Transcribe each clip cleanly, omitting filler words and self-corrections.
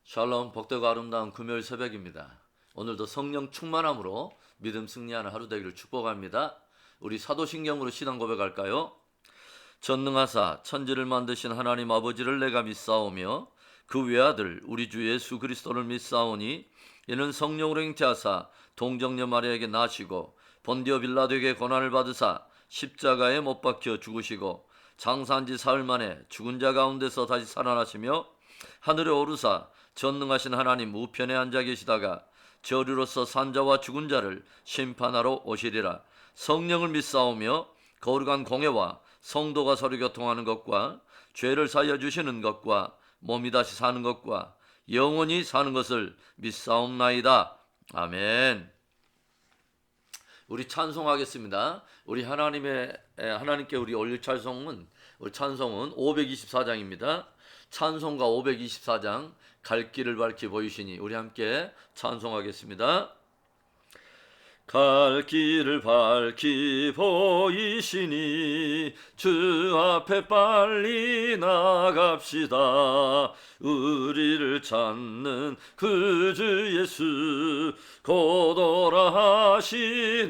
샬롬, 복되고 아름다운 금요일 새벽입니다. 오늘도 성령 충만함으로 믿음 승리하는 하루 되기를 축복합니다. 우리 사도신경으로 신앙 고백할까요? 전능하사 천지를 만드신 하나님 아버지를 내가 믿사오며 그 외아들 우리 주 예수 그리스도를 믿사오니 이는 성령으로 잉태하사 동정녀 마리아에게 나시고 본디오 빌라도에게 고난을 받으사 십자가에 못 박혀 죽으시고 장사한 지 사흘 만에 죽은 자 가운데서 다시 살아나시며 하늘에 오르사 전능하신 하나님 우편에 앉아 계시다가 저리로서 산자와 죽은 자를 심판하러 오시리라. 성령을 믿사오며 거룩한 공회와 성도가 서로 교통하는 것과 죄를 사하여 주시는 것과 몸이 다시 사는 것과 영원히 사는 것을 믿사옵나이다. 아멘. 우리 찬송하겠습니다. 우리 하나님께 우리 올릴 찬송은 524장입니다. 찬송가 524장 갈 길을 밝히 보이시니 우리 함께 찬송하겠습니다. 갈 길을 밝히 보이시니 주 앞에 빨리 나갑시다. 우리를 찾는 그 주 예수 곧 오라 하시네.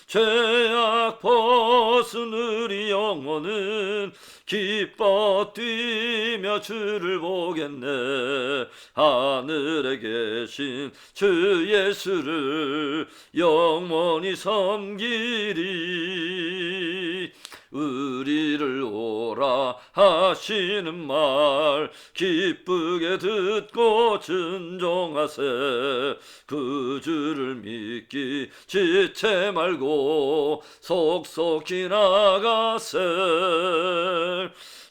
죄악 벗은 우리 영혼은 기뻐 뛰며 주를 보겠네. 하늘에 계신 주 예수를 영원히 섬기리. 우리를 오라 하시는 말 기쁘게 듣고 순종하세. 그 주를 믿기 지체 말고 속속히 나가세.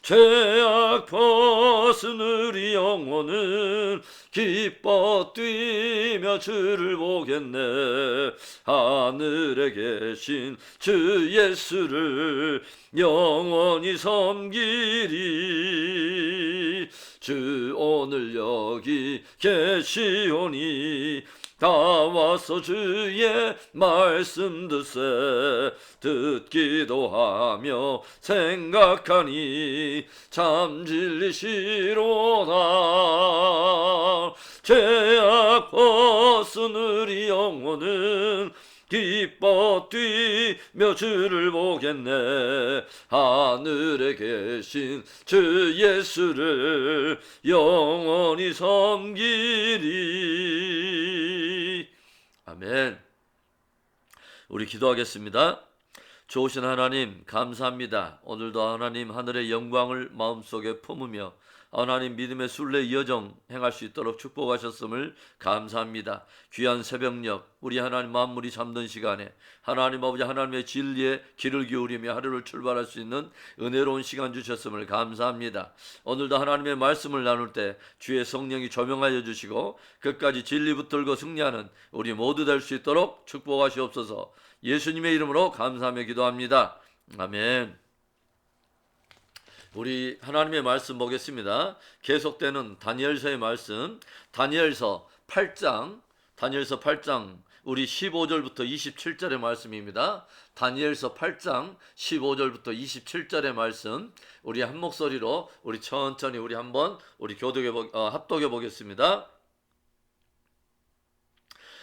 죄악 벗은 우리 영혼은 기뻐 뛰며 주를 보겠네. 하늘에 계신 주 예수를 영원히 섬기리. 주 오늘 여기 계시오니 다 와서 주의 말씀 듣세. 듣기도 하며 생각하니 참 진리시로다. 죄악 벗은 우리 영혼은 기뻐 뛰며 주를 보겠네. 하늘에 계신 주 예수를 영원히 섬기리. 아멘. 우리 기도하겠습니다. 좋으신 하나님 감사합니다. 오늘도 하나님 하늘의 영광을 마음속에 품으며 하나님 믿음의 순례 여정 행할 수 있도록 축복하셨음을 감사합니다. 귀한 새벽녘 우리 하나님 만물이 잠든 시간에 하나님 아버지 하나님의 진리에 귀를 기울이며 하루를 출발할 수 있는 은혜로운 시간 주셨음을 감사합니다. 오늘도 하나님의 말씀을 나눌 때 주의 성령이 조명하여 주시고 끝까지 진리 붙들고 승리하는 우리 모두 될 수 있도록 축복하시옵소서. 예수님의 이름으로 감사하며 기도합니다. 아멘. 우리 하나님의 말씀 보겠습니다. 계속되는 다니엘서의 말씀, 다니엘서 8장 우리 15절부터 27절의 말씀입니다. 다니엘서 8장 15절부터 27절의 말씀 우리 한 목소리로 우리 천천히 우리 한번 우리 합독해 보겠습니다.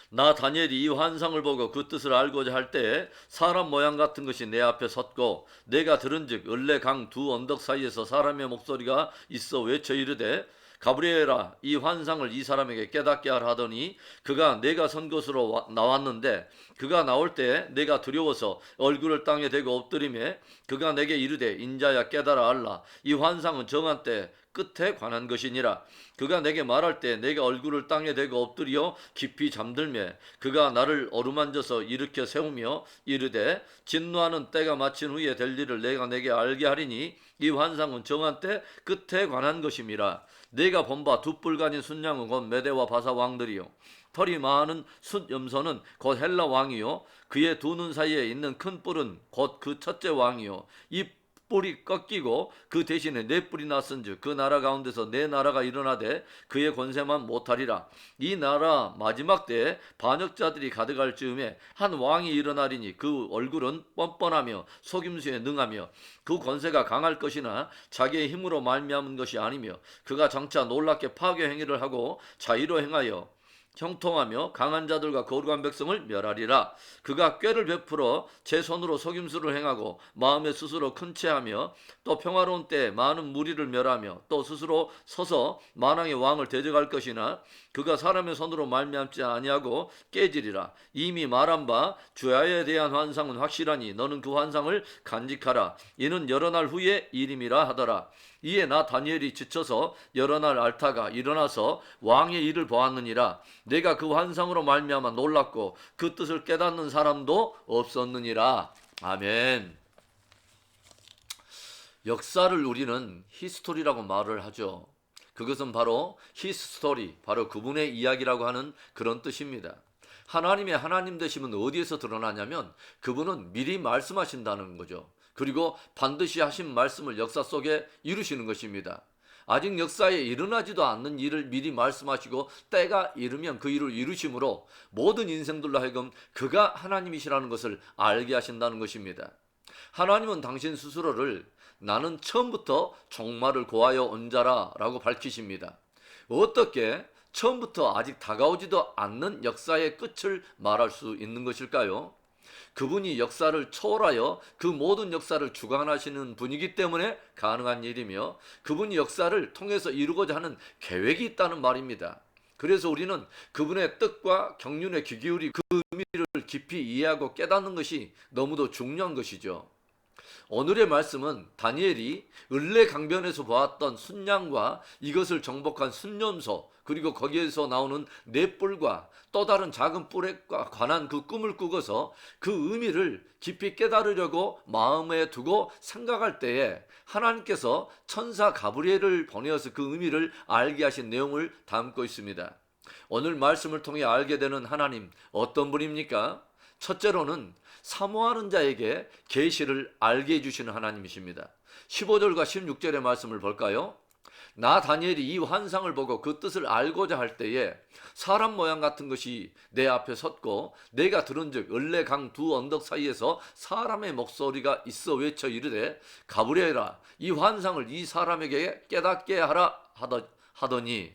나 다니엘이 이 환상을 보고 그 뜻을 알고자 할 때에 사람 모양 같은 것이 내 앞에 섰고 내가 들은즉 을레 강 두 언덕 사이에서 사람의 목소리가 있어 외쳐 이르되 가브리엘아 이 환상을 이 사람에게 깨닫게 하라 하더니 그가 내가 선 곳으로 나왔는데 그가 나올 때 내가 두려워서 얼굴을 땅에 대고 엎드리매 그가 내게 이르되 인자야 깨달아 알라. 이 환상은 정한 때 끝에 관한 것이니라. 그가 내게 말할 때 내가 얼굴을 땅에 대고 엎드려 깊이 잠들매 그가 나를 어루만져서 일으켜 세우며 이르되 진노하는 때가 마친 후에 될 일을 내가 내게 알게 하리니 이 환상은 정한 때 끝에 관한 것임이라. 내가 본바 두 뿔 가진 순양은 곧 메대와 바사 왕들이요 털이 많은 숫염소는 곧 헬라 왕이요 그의 두 눈 사이에 있는 큰 뿔은 곧 그 첫째 왕이요 이 뿔이 꺾이고 그 대신에 네 뿔이 났은즉 그 나라 가운데서 네 나라가 일어나되 그의 권세만 못하리라. 이 나라 마지막 때에 반역자들이 가득할 즈음에 한 왕이 일어나리니 그 얼굴은 뻔뻔하며 속임수에 능하며 그 권세가 강할 것이나 자기의 힘으로 말미암은 것이 아니며 그가 장차 놀랍게 파괴 행위를 하고 자의로 행하여 형통하며 강한 자들과 거룩한 백성을 멸하리라. 그가 꾀를 베풀어 제 손으로 속임수를 행하고 마음에 스스로 큰 채하며 또 평화로운 때에 많은 무리를 멸하며 또 스스로 서서 만왕의 왕을 대적할 것이나 그가 사람의 손으로 말미암지 아니하고 깨지리라. 이미 말한 바 주야에 대한 환상은 확실하니 너는 그 환상을 간직하라. 이는 여러 날 후의 일임이라 하더라. 이에 나 다니엘이 지쳐서 여러 날 앓다가 일어나서 왕의 일을 보았느니라. 내가 그 환상으로 말미암아 놀랐고 그 뜻을 깨닫는 사람도 없었느니라. 아멘. 역사를 우리는 히스토리라고 말을 하죠. 그것은 바로 히스토리, 바로 그분의 이야기라고 하는 그런 뜻입니다. 하나님의 하나님 되심은 어디에서 드러나냐면 그분은 미리 말씀하신다는 거죠. 그리고 반드시 하신 말씀을 역사 속에 이루시는 것입니다. 아직 역사에 일어나지도 않는 일을 미리 말씀하시고 때가 이르면 그 일을 이루심으로 모든 인생들로 하여금 그가 하나님이시라는 것을 알게 하신다는 것입니다. 하나님은 당신 스스로를 나는 처음부터 종말을 고하여 온 자라 라고 밝히십니다. 어떻게 처음부터 아직 다가오지도 않는 역사의 끝을 말할 수 있는 것일까요? 그분이 역사를 초월하여 그 모든 역사를 주관하시는 분이기 때문에 가능한 일이며 그분이 역사를 통해서 이루고자 하는 계획이 있다는 말입니다. 그래서 우리는 그분의 뜻과 경륜에 귀 기울이 그 의미를 깊이 이해하고 깨닫는 것이 너무도 중요한 것이죠. 오늘의 말씀은 다니엘이 을레강변에서 보았던 순양과 이것을 정복한 순념소 그리고 거기에서 나오는 네 뿔과 또 다른 작은 뿔에 관한 그 꿈을 꾸고서 그 의미를 깊이 깨달으려고 마음에 두고 생각할 때에 하나님께서 천사 가브리엘을 보내어서 그 의미를 알게 하신 내용을 담고 있습니다. 오늘 말씀을 통해 알게 되는 하나님 어떤 분입니까? 첫째로는 사모하는 자에게 계시를 알게 해주시는 하나님이십니다. 15절과 16절의 말씀을 볼까요? 나 다니엘이 이 환상을 보고 그 뜻을 알고자 할 때에 사람 모양 같은 것이 내 앞에 섰고 내가 들은즉 을레강 두 언덕 사이에서 사람의 목소리가 있어 외쳐 이르되 가브리엘아 이 환상을 이 사람에게 깨닫게 하라 하더니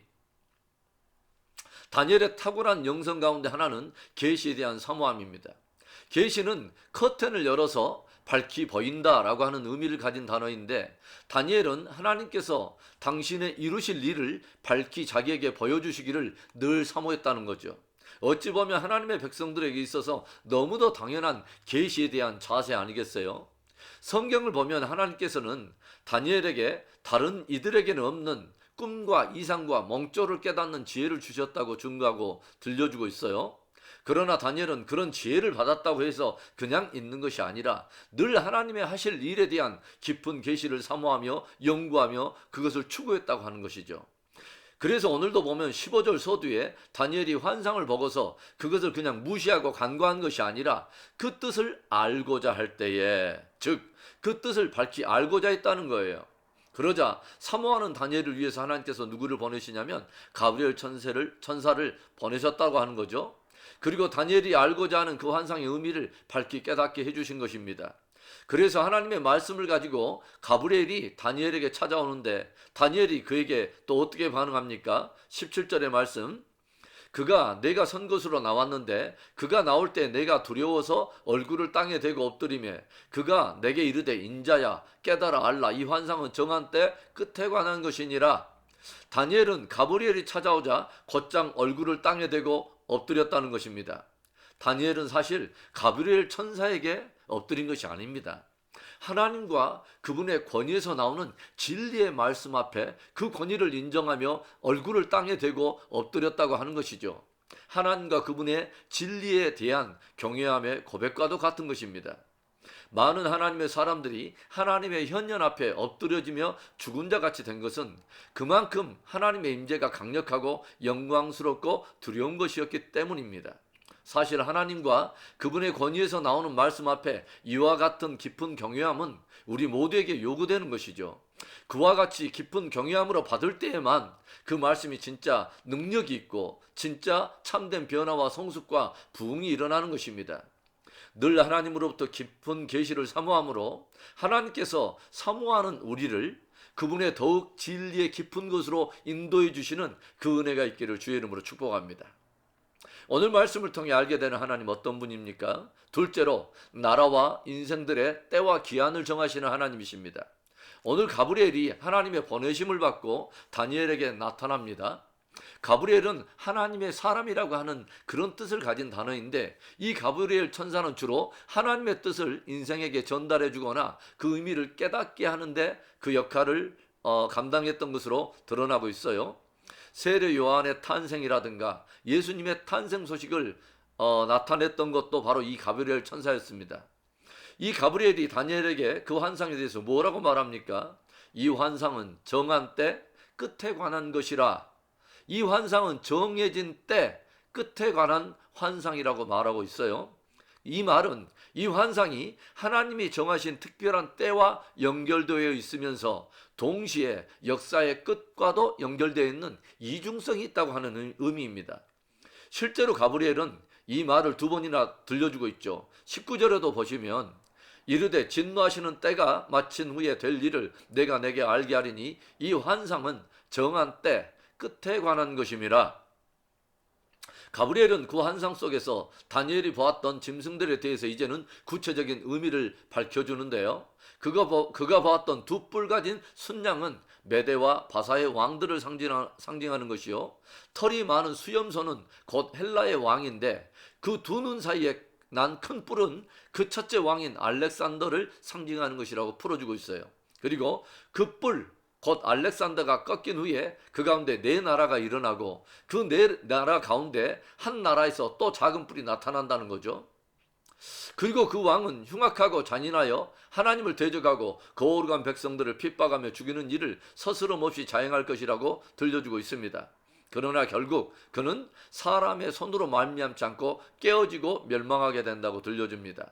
다니엘의 탁월한 영성 가운데 하나는 계시에 대한 사모함입니다. 계시는 커튼을 열어서 밝히 보인다라고 하는 의미를 가진 단어인데 다니엘은 하나님께서 당신의 이루실 일을 밝히 자기에게 보여주시기를 늘 사모했다는 거죠. 어찌 보면 하나님의 백성들에게 있어서 너무도 당연한 계시에 대한 자세 아니겠어요? 성경을 보면 하나님께서는 다니엘에게 다른 이들에게는 없는 꿈과 이상과 몽조를 깨닫는 지혜를 주셨다고 증거하고 들려주고 있어요. 그러나 다니엘은 그런 지혜를 받았다고 해서 그냥 있는 것이 아니라 늘 하나님의 하실 일에 대한 깊은 계시를 사모하며 연구하며 그것을 추구했다고 하는 것이죠. 그래서 오늘도 보면 15절 서두에 다니엘이 환상을 보고서 그것을 그냥 무시하고 간과한 것이 아니라 그 뜻을 알고자 할 때에 즉 그 뜻을 밝히 알고자 했다는 거예요. 그러자 사모하는 다니엘을 위해서 하나님께서 누구를 보내시냐면 가브리엘 천사를 보내셨다고 하는 거죠. 그리고 다니엘이 알고자 하는 그 환상의 의미를 밝히 깨닫게 해주신 것입니다. 그래서 하나님의 말씀을 가지고 가브리엘이 다니엘에게 찾아오는데 다니엘이 그에게 또 어떻게 반응합니까? 17절의 말씀 그가 내가 선 곳으로 나왔는데 그가 나올 때 내가 두려워서 얼굴을 땅에 대고 엎드리며 그가 내게 이르되 인자야 깨달아 알라 이 환상은 정한 때 끝에 관한 것이니라. 다니엘은 가브리엘이 찾아오자 곧장 얼굴을 땅에 대고 엎드렸다는 것입니다. 다니엘은 사실 가브리엘 천사에게 엎드린 것이 아닙니다. 하나님과 그분의 권위에서 나오는 진리의 말씀 앞에 그 권위를 인정하며 얼굴을 땅에 대고 엎드렸다고 하는 것이죠. 하나님과 그분의 진리에 대한 경외함의 고백과도 같은 것입니다. 많은 하나님의 사람들이 하나님의 현현 앞에 엎드려지며 죽은 자 같이 된 것은 그만큼 하나님의 임재가 강력하고 영광스럽고 두려운 것이었기 때문입니다. 사실 하나님과 그분의 권위에서 나오는 말씀 앞에 이와 같은 깊은 경외함은 우리 모두에게 요구되는 것이죠. 그와 같이 깊은 경외함으로 받을 때에만 그 말씀이 진짜 능력이 있고 진짜 참된 변화와 성숙과 부흥이 일어나는 것입니다. 늘 하나님으로부터 깊은 계시를 사모함으로 하나님께서 사모하는 우리를 그분의 더욱 진리의 깊은 곳으로 인도해 주시는 그 은혜가 있기를 주의 이름으로 축복합니다. 오늘 말씀을 통해 알게 되는 하나님 어떤 분입니까? 둘째로 나라와 인생들의 때와 기한을 정하시는 하나님이십니다. 오늘 가브리엘이 하나님의 보내심을 받고 다니엘에게 나타납니다. 가브리엘은 하나님의 사람이라고 하는 그런 뜻을 가진 단어인데, 이 가브리엘 천사는 주로 하나님의 뜻을 인생에게 전달해 주거나 그 의미를 깨닫게 하는데 그 역할을 감당했던 것으로 드러나고 있어요. 세례 요한의 탄생이라든가 예수님의 탄생 소식을 나타냈던 것도 바로 이 가브리엘 천사였습니다. 이 가브리엘이 다니엘에게 그 환상에 대해서 뭐라고 말합니까? 이 환상은 정한 때 끝에 관한 것이라. 이 환상은 정해진 때 끝에 관한 환상이라고 말하고 있어요. 이 말은 이 환상이 하나님이 정하신 특별한 때와 연결되어 있으면서 동시에 역사의 끝과도 연결되어 있는 이중성이 있다고 하는 의미입니다. 실제로 가브리엘은 이 말을 두 번이나 들려주고 있죠. 19절에도 보시면 이르되 진노하시는 때가 마친 후에 될 일을 내가 내게 알게 하리니 이 환상은 정한 때 끝에 관한 것임이라. 가브리엘은 그 환상 속에서 다니엘이 보았던 짐승들에 대해서 이제는 구체적인 의미를 밝혀주는데요. 그가 보았던 두 뿔 가진 순양은 메대와 바사의 왕들을 상징하는 것이요, 털이 많은 수염소는 곧 헬라의 왕인데 그 두 눈 사이에 난 큰 뿔은 그 첫째 왕인 알렉산더를 상징하는 것이라고 풀어주고 있어요. 그리고 그 뿔, 곧 알렉산더가 꺾인 후에 그 가운데 네 나라가 일어나고 그 네 나라 가운데 한 나라에서 또 작은 뿔이 나타난다는 거죠. 그리고 그 왕은 흉악하고 잔인하여 하나님을 대적하고 거룩한 백성들을 핍박하며 죽이는 일을 서스럼 없이 자행할 것이라고 들려주고 있습니다. 그러나 결국 그는 사람의 손으로 말미암지 않고 깨어지고 멸망하게 된다고 들려줍니다.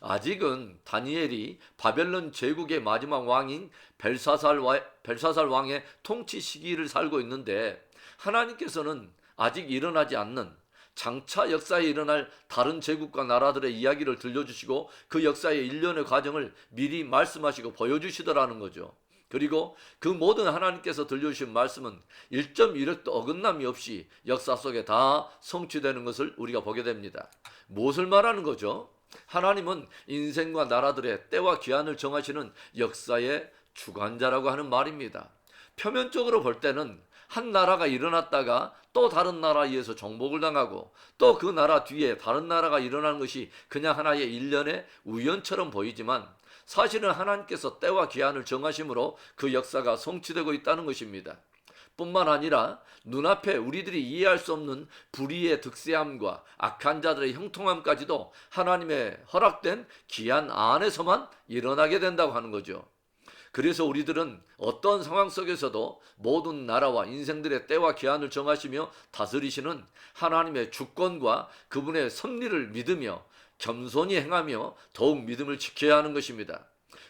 아직은 다니엘이 바벨론 제국의 마지막 왕인 벨사살 왕의 통치 시기를 살고 있는데, 하나님께서는 아직 일어나지 않는 장차 역사에 일어날 다른 제국과 나라들의 이야기를 들려주시고 그 역사의 일련의 과정을 미리 말씀하시고 보여주시더라는 거죠. 그리고 그 모든 하나님께서 들려주신 말씀은 1.1획도 어긋남이 없이 역사 속에 다 성취되는 것을 우리가 보게 됩니다. 무엇을 말하는 거죠? 하나님은 인생과 나라들의 때와 기한을 정하시는 역사의 주관자라고 하는 말입니다. 표면적으로 볼 때는 한 나라가 일어났다가 또 다른 나라에 의해서 정복을 당하고 또 그 나라 뒤에 다른 나라가 일어나는 것이 그냥 하나의 일련의 우연처럼 보이지만, 사실은 하나님께서 때와 기한을 정하심으로 그 역사가 성취되고 있다는 것입니다. 뿐만 아니라 눈앞에 우리들이 이해할 수 없는 불의의 득세함과 악한 자들의 형통함까지도 하나님의 허락된 기한 안에서만 일어나게 된다고 하는 거죠. 그래서 우리들은 어떤 상황 속에서도 모든 나라와 인생들의 때와 기한을 정하시며 다스리시는 하나님의 주권과 그분의 섭리를 믿으며 겸손히 행하며 더욱 믿음을 지켜야 하는 것입니다.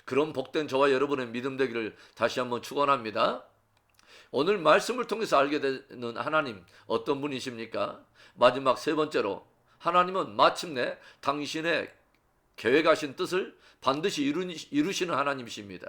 그런 복된 저와 여러분의 믿음 되기를 다시 한번 축원합니다. 오늘 말씀을 통해서 알게 되는 하나님 어떤 분이십니까? 마지막 세 번째로, 하나님은 마침내 당신의 계획하신 뜻을 반드시 이루시는 하나님이십니다.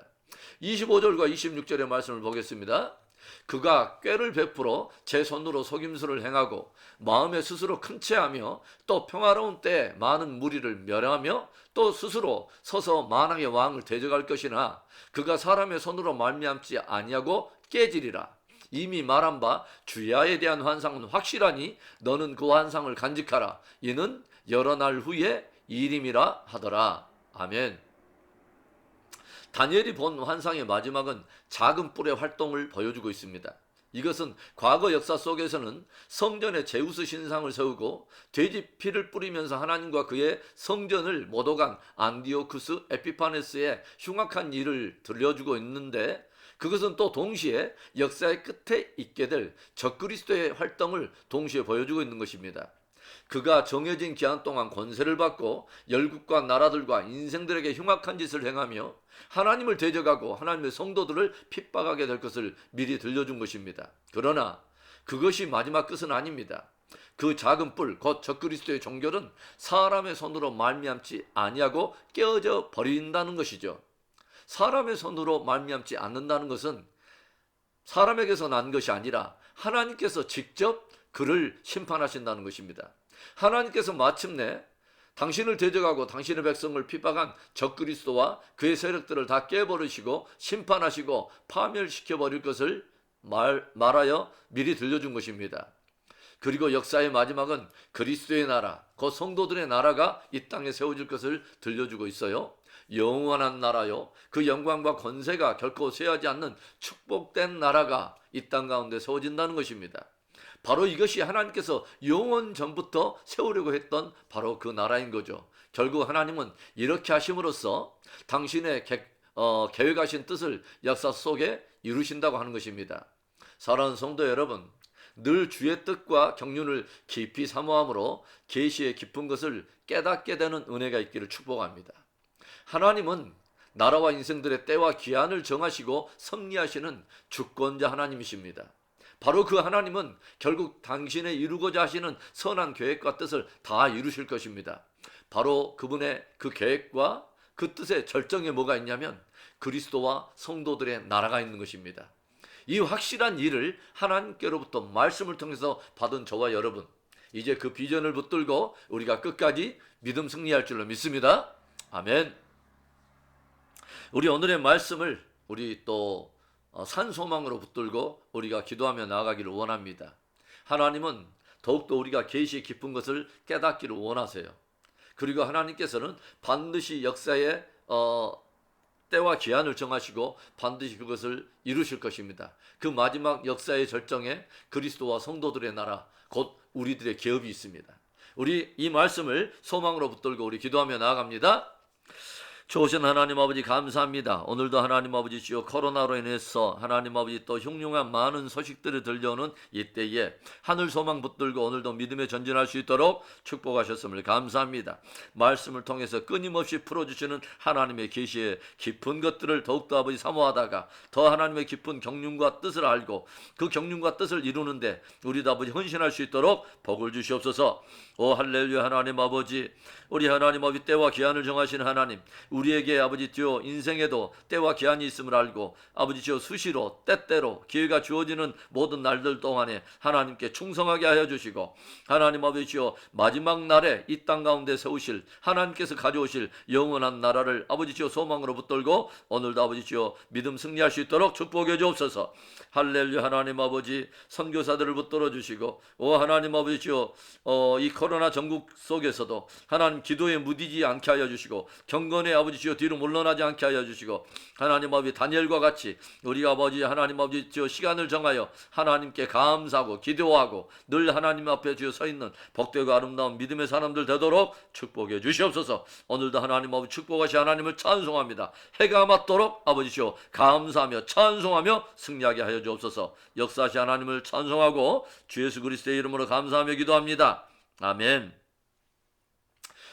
25절과 26절의 말씀을 보겠습니다. 그가 꾀를 베풀어 제 손으로 속임수를 행하고 마음에 스스로 큰 채하며 또 평화로운 때에 많은 무리를 멸하며 또 스스로 서서 만왕의 왕을 대적할 것이나 그가 사람의 손으로 말미암지 아니하고 깨지리라. 이미 말한 바 주야에 대한 환상은 확실하니 너는 그 환상을 간직하라. 이는 여러 날 후에 일임이라 하더라. 아멘. 다니엘이 본 환상의 마지막은 작은 뿔의 활동을 보여주고 있습니다. 이것은 과거 역사 속에서는 성전에 제우스 신상을 세우고 돼지 피를 뿌리면서 하나님과 그의 성전을 모독한 안디오쿠스 에피파네스의 흉악한 일을 들려주고 있는데, 그것은 또 동시에 역사의 끝에 있게 될 적그리스도의 활동을 동시에 보여주고 있는 것입니다. 그가 정해진 기한 동안 권세를 받고 열국과 나라들과 인생들에게 흉악한 짓을 행하며 하나님을 대적하고 하나님의 성도들을 핍박하게 될 것을 미리 들려준 것입니다. 그러나 그것이 마지막 끝은 아닙니다. 그 작은 뿔, 곧 적그리스도의 종결은 사람의 손으로 말미암지 아니하고 깨어져 버린다는 것이죠. 사람의 손으로 말미암지 않는다는 것은 사람에게서 난 것이 아니라 하나님께서 직접 그를 심판하신다는 것입니다. 하나님께서 마침내 당신을 대적하고 당신의 백성을 핍박한 적그리스도와 그의 세력들을 다 깨버리시고 심판하시고 파멸시켜 버릴 것을 말하여 미리 들려준 것입니다. 그리고 역사의 마지막은 그리스도의 나라, 곧 성도들의 나라가 이 땅에 세워질 것을 들려주고 있어요. 영원한 나라요, 그 영광과 권세가 결코 쇠하지 않는 축복된 나라가 이 땅 가운데 세워진다는 것입니다. 바로 이것이 하나님께서 영원 전부터 세우려고 했던 바로 그 나라인 거죠. 결국 하나님은 이렇게 하심으로써 당신의 계획하신 뜻을 역사 속에 이루신다고 하는 것입니다. 사랑하는 성도 여러분, 늘 주의 뜻과 경륜을 깊이 사모함으로 계시의 깊은 것을 깨닫게 되는 은혜가 있기를 축복합니다. 하나님은 나라와 인생들의 때와 기한을 정하시고 섭리하시는 주권자 하나님이십니다. 바로 그 하나님은 결국 당신의 이루고자 하시는 선한 계획과 뜻을 다 이루실 것입니다. 바로 그분의 그 계획과 그 뜻의 절정에 뭐가 있냐면 그리스도와 성도들의 나라가 있는 것입니다. 이 확실한 일을 하나님께로부터 말씀을 통해서 받은 저와 여러분, 이제 그 비전을 붙들고 우리가 끝까지 믿음 승리할 줄로 믿습니다. 아멘. 우리 오늘의 말씀을 우리 또 산소망으로 붙들고 우리가 기도하며 나아가기를 원합니다. 하나님은 더욱더 우리가 계시의 깊은 것을 깨닫기를 원하세요. 그리고 하나님께서는 반드시 역사의 때와 기한을 정하시고 반드시 그것을 이루실 것입니다. 그 마지막 역사의 절정에 그리스도와 성도들의 나라, 곧 우리들의 기업이 있습니다. 우리 이 말씀을 소망으로 붙들고 우리 기도하며 나아갑니다. 좋으신 하나님 아버지 감사합니다. 오늘도 하나님 아버지 주여 코로나로 인해서 하나님 아버지 또 흉흉한 많은 소식들이 들려오는 이때에 하늘 소망 붙들고 오늘도 믿음에 전진할 수 있도록 축복하셨음을 감사합니다. 말씀을 통해서 끊임없이 풀어주시는 하나님의 계시의 깊은 것들을 더욱더 아버지 사모하다가 더 하나님의 깊은 경륜과 뜻을 알고 그 경륜과 뜻을 이루는데 우리도 아버지 헌신할 수 있도록 복을 주시옵소서. 오 할렐루야. 하나님 아버지, 우리 하나님 아버지 때와 기한을 정하시는 하나님, 우리에게 아버지 주여 인생에도 때와 기한이 있음을 알고 아버지 주여 수시로 때때로 기회가 주어지는 모든 날들 동안에 하나님께 충성하게 하여 주시고 하나님 아버지 주여 마지막 날에 이 땅 가운데 세우실 하나님께서 가져오실 영원한 나라를 아버지 주여 소망으로 붙들고 오늘도 아버지 주여 믿음 승리할 수 있도록 축복해 주옵소서. 할렐루야. 하나님 아버지 선교사들을 붙들어 주시고 오 하나님 아버지 주여 이 코로나 전국 속에서도 하나님 기도에 무디지 않게 하여 주시고 경건의 아버지 주여 뒤로 물러나지 않게 하여 주시고 하나님 아버지 다니엘과 같이 우리가 아버지 하나님 아버지 주여 시간을 정하여 하나님께 감사하고 기도하고 늘 하나님 앞에 주여 서 있는 복되고 아름다운 믿음의 사람들 되도록 축복해 주시옵소서. 오늘도 하나님 아버지 축복하시 하나님을 찬송합니다. 해가 맞도록 아버지 주여 감사하며 찬송하며 승리하게 하여 주옵소서. 역사하시 하나님을 찬송하고 주 예수 그리스도의 이름으로 감사하며 기도합니다. 아멘.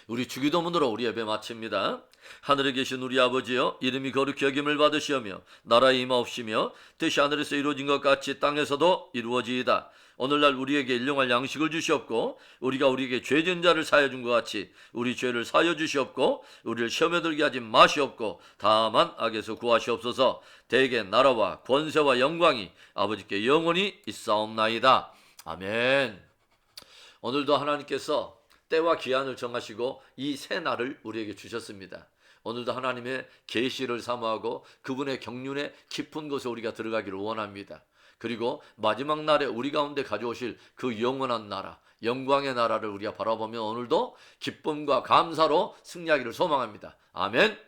우리 주기도문으로 우리 예배 마칩니다. 하늘에 계신 우리 아버지여, 이름이 거룩히 여김을 받으시오며 나라에 임하옵시며 뜻이 하늘에서 이루어진 것 같이 땅에서도 이루어지이다. 오늘날 우리에게 일용할 양식을 주시옵고 우리가 우리에게 죄진 자를 사하여 준 것 같이 우리 죄를 사하여 주시옵고 우리를 시험에 들게 하지 마시옵고 다만 악에서 구하시옵소서. 대개 나라와 권세와 영광이 아버지께 영원히 있사옵나이다. 아멘. 오늘도 하나님께서 때와 기한을 정하시고 이 새 날을 우리에게 주셨습니다. 오늘도 하나님의 계시를 사모하고 그분의 경륜에 깊은 곳에 우리가 들어가기를 원합니다. 그리고 마지막 날에 우리 가운데 가져오실 그 영원한 나라, 영광의 나라를 우리가 바라보며 오늘도 기쁨과 감사로 승리하기를 소망합니다. 아멘.